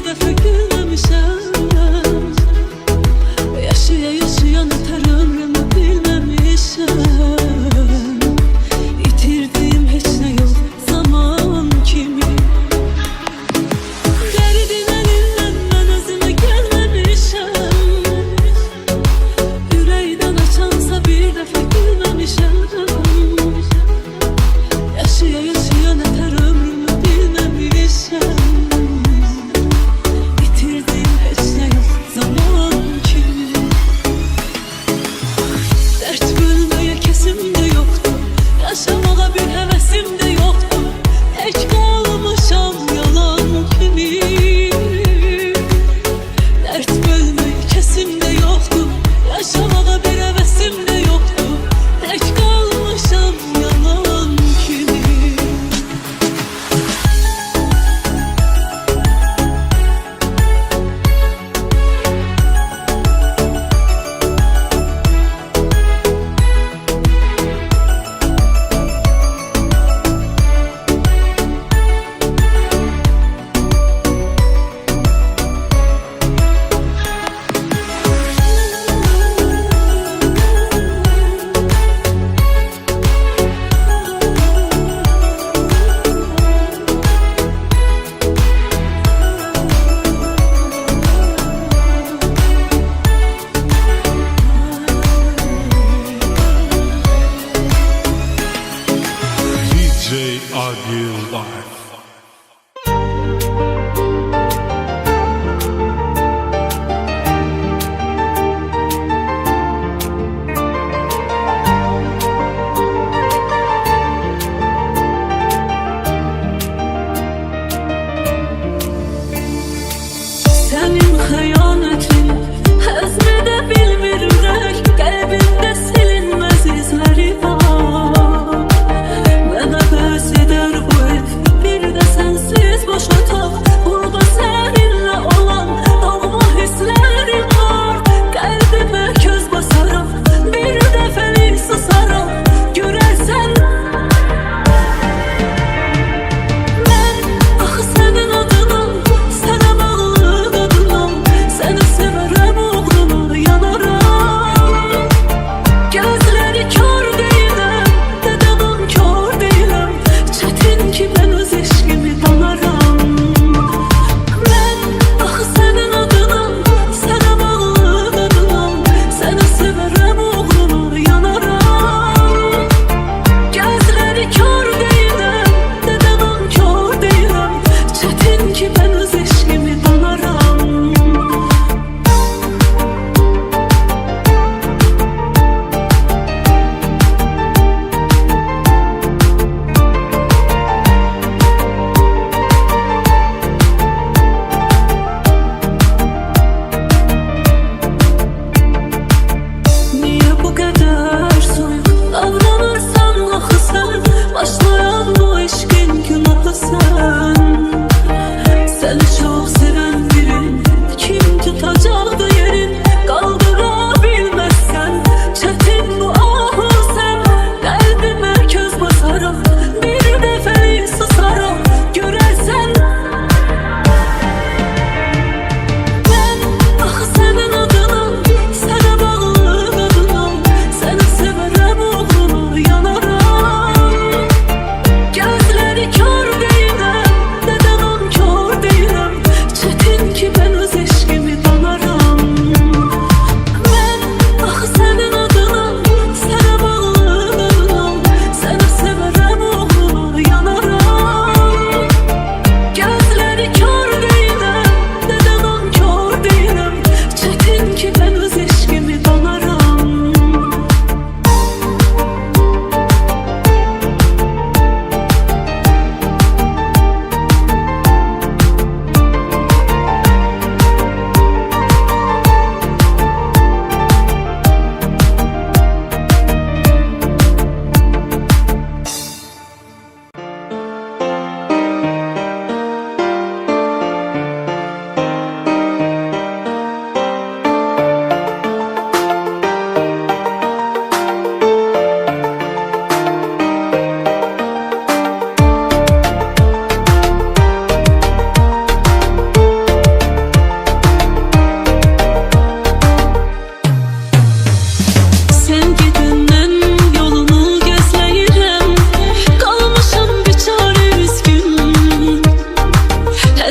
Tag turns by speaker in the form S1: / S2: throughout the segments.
S1: dəfə gülməmişəm. Yaşaya yaşaya nətər ömrümü bilməmişəm. İtirdiyim heç nə yox zaman kimi. Dərdin əlindən mən özümə gəlməmişəm. Ürəkdən açansa bir dəfə gülməmişəm. Yaşaya yaşaya nətər ömrümü bilməmişəm. İtirdiyim heç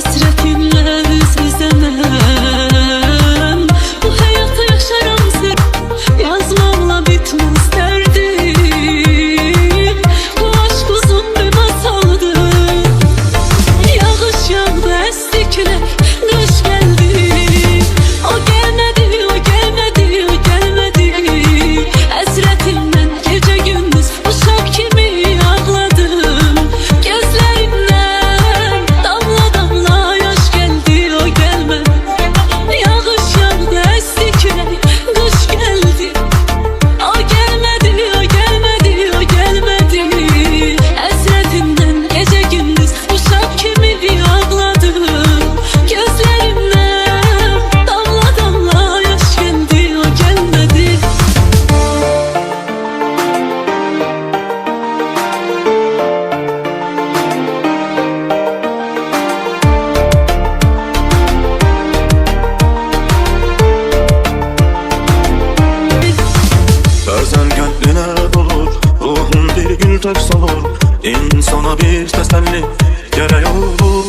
S1: Həsrətinlə üz üzəməm. Bu həyatı yaşaram sən, yazmaqla bitməz dərdim. Bu aşk uzun bir masaldır. Yağış yağdı, əsti külək, qış gəldi. O gəlmədi, o gəlmədi, o gəlmədi. Həsrətimdən gecə gündüz uşaq kimi ağladım. Gözlərimdən damla damla yaş gəldi, o gəlmədi. Yağış yağdı, əsti külək, qış gəldi. O gəlmədi, o gəlmədi, o gəlmədi. Həsrətimdən gecə gündüz uşaq kimi ağladım. Gözlərimdən damla damla yaş gəldi, o gəlmədi.
S2: Bazen gönlüne dolur, ruhun bir gül tek solur. İnsana bir teselli gerek olur.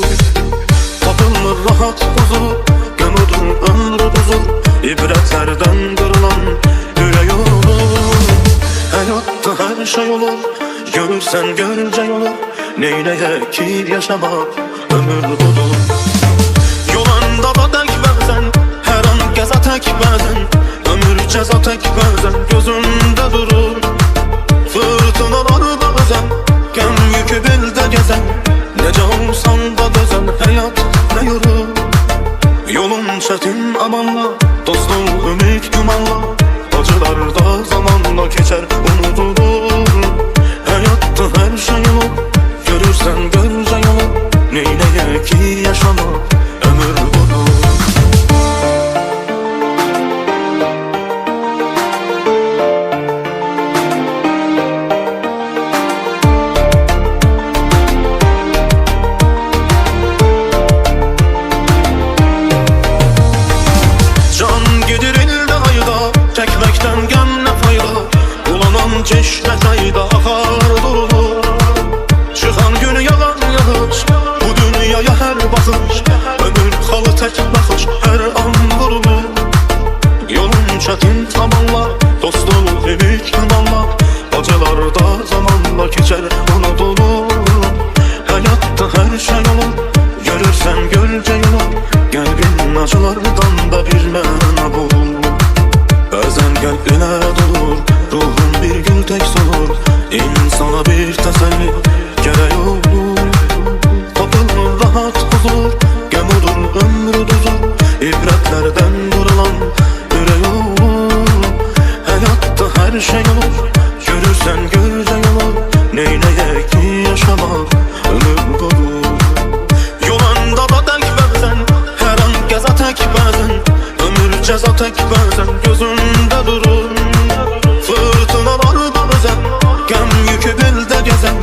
S2: Tapılır rahat huzur, gömüdür ömrü huzur. İbretlerden kırılan yüreği olur. Hayatta her şey olur, görürsen görece olur. Neyleye ki yaşamak ömür budur. Yolanda da tek bazen, her an geze tek bazen. Ömür ceza tek bazen, gözünde durur. Fırtınalar bazen, gem yükü bilde gezen. Nece olsan da dözen, hayat ne yorur. Yolun çetin amanla, dostum ümit gümanla. Acılar da zamanla geçer, unutulur. Hayatta her şey olur, görürsen görce yolu. Neyleye ki yaşamak ömür budur. Can gelir elde ayda, çekmekten gem ne fayda. Ulanan çeşme çayda akar durulur. Çıkan gün yalan yağış, bu dünyaya her bakış. Ömür kalı tek bakış, her an vurulur. Yolun çetin zamanla, dostum ümit zamanla. Acılar da zamanla geçer, unutulur. Hayatta her şey olur, görürsen görce yolu. Kalbin acılardan da bir mana bul. Bazen gönlüne dolur, ruhun bir gül tek solur. İnsana bir teselli gerek olur. Tapılır rahat huzur, gömüdür ömrü huzur. İbretlerden vurulan yüreği olur. Hayatta her şey olur, görürsen görce yolu. Neyleye ki yaşamak ömür budur. Yolanda da tek bazen, her an geze tek bazen. Ömür ceza tek bazen, gözünde durur. Fırtınalar bazen, gem yükü bilde gezen.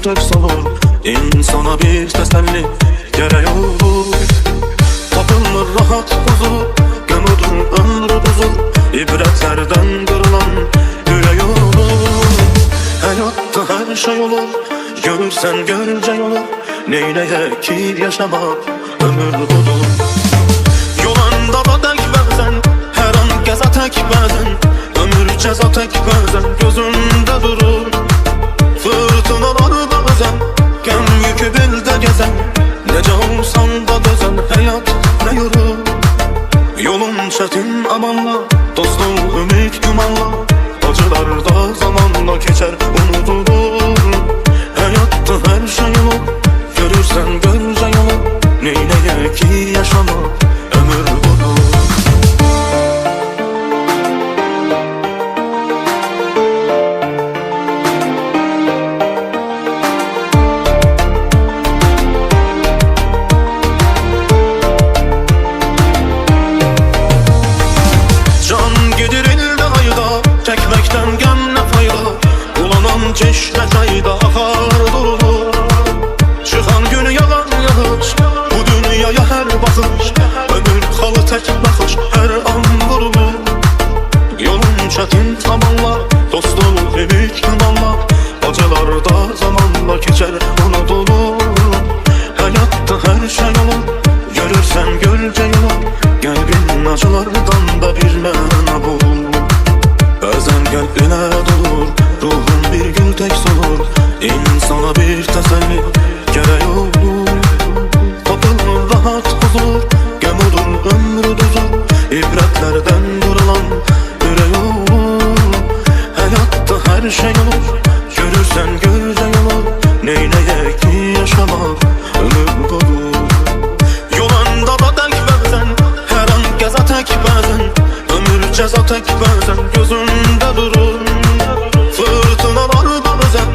S2: tek salır. İnsana bir teselli gerek olur. Tapılır rahat huzur, gömüdür ömrü buzur. İbretlerden kırılan yüreği olur. Hayatta her şey olur, görürsen görece olur. Neyleye ki yaşamak ömür budur. Yolanda da tek bazen, her an geze tek bazen. Ömür ceza tek bazen, gözünde durur. Fırtınalar bazen, gem yükü bilde gezen. Nece olsan da dözen, hayat ne yorur. Yolun çetin amanla, dostum ümit gümanla. Acılar da zamanla geçer, unutulur. Hayatta her şey olur, görürsen görce yolu. Neyleye ki yaşamak ömür budur. Can gidirildi ayda, çekmekten gem ne fayda. Bulanan çeşme çayda akar durulur. Çıkan günü yalan yağış, bu dünyaya her bakış. Ömür kalı tek bakış, her an vurulur. Yolun çetin zamanla, dostum ümit gümanla. Acılar da zamanla geçer, unutulur. Hayatta her şey olur, görürsen gölce yolu. Kalbin acılardan da bir mana bul. Bazen kalbine dolur, ruhun bir gül tek solur. İnsana bir teselli gerek olur. Tapılır rahat huzur, gömüdür ömrü duzur. İbretlerden durulan yüreği olur. Hayatta her şey olur, görürsen görce yolu. Neyleye ki yaşamak ömür budur. Yolanda da tek bazen, her an geze tek bazen. Ömür ceza tek bazen, gözünde durur. Fırtınalar bazen,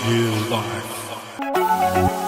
S3: Real life.